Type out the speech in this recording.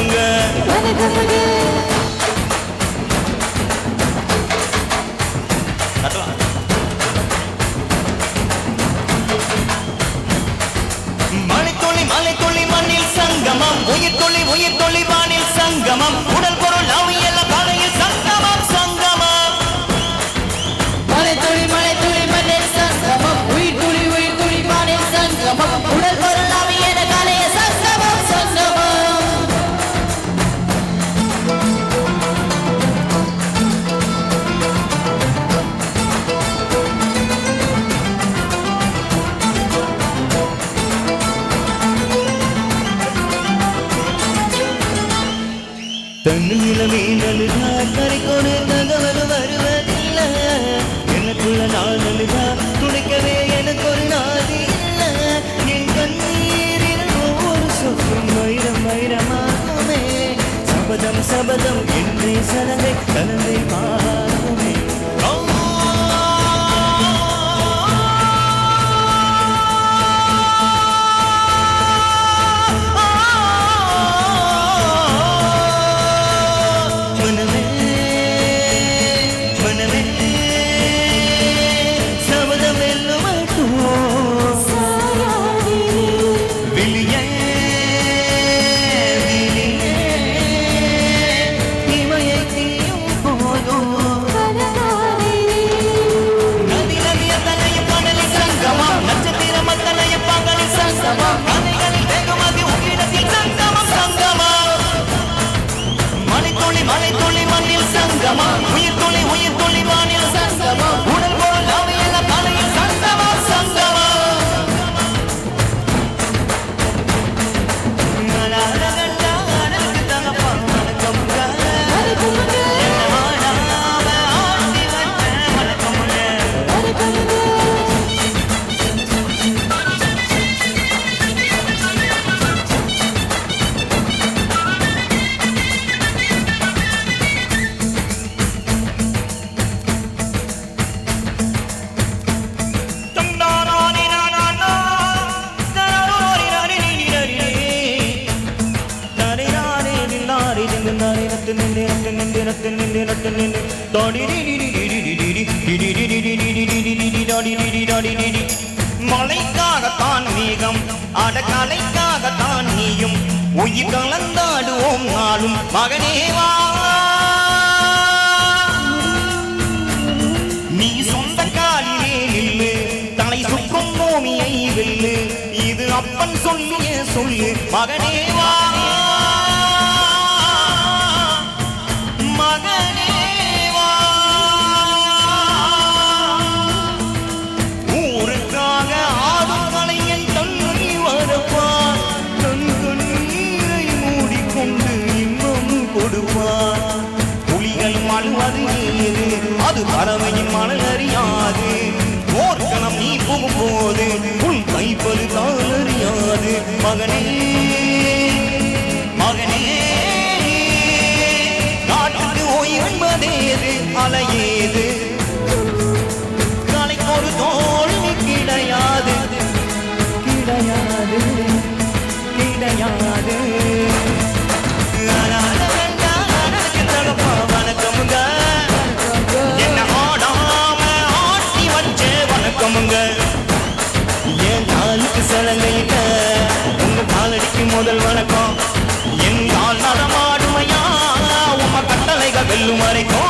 வணக்கமுங்க மலைத்துளி மலைத்துளி மண்ணில் சங்கமம் உயிர் துளி வானில் சங்கமம் உடல் பொருள் அவையல்ல காலையில் சங்கமம் சங்கமம் மலைத்துளி மண்ணில் சங்கமம் உயிர் துளி வானில் சங்கமம் உடல் பொருள் அவையல்ல காலையில் சங்கமம் சங்கமம் தன்னிலமே நலுதா கரைக்கொரு தகவல் வருவதில்லை எனக்குள்ள நான் நலுதா துணைக்கவே எனக்கு ஒரு நாதி இல்லை என் கண்ணீரில் ஒவ்வொரு சொற்கும் வைரம் வைரமாகுமே சபதம் சபதம் என்றே சலங்கை கலந்தை பார்க்குமே மலைத்துளி மண்ணில் சங்கமம் உயிர் துளி வானில் சங்கமம் உடல் போல் அவையல்ல காலையில் சங்கமம் சங்கமம் மலைக்காகத்தான் மேகம் அடக்கலைக்காகத்தான் நீயும் உயிர் கலந்தாடுவோம் நாளும் மகனேவா நீ சொந்த காலிலே நில்லு தலை சுற்றும் பூமியை வெல்லு இது அப்பன் சொல்லிய சொல்லு மகனேவா புலிகள் மழுவது ஏது அது பறவையின் மணல் அறியாது போர்க்களம் நீ புகும் போது உன் கைப்பது தான் அறியாது மகனே மகனே நாட்டுக்கு ஓய்வென்பதேது அலையேது கலைக்கு ஒரு தோல்வி கிடையாது கிடையாது கிடையாது வணக்கமுங்க என்ன ஆடாம ஆட்டி வச்ச வணக்கமுங்க என் காலுக்கு சலங்கையிட்ட உங்க காலடிக்கு முதல் வணக்கம் என் கால் நடமாடுமையா உம கட்டளைகள் வெல்லும் வரைக்கும்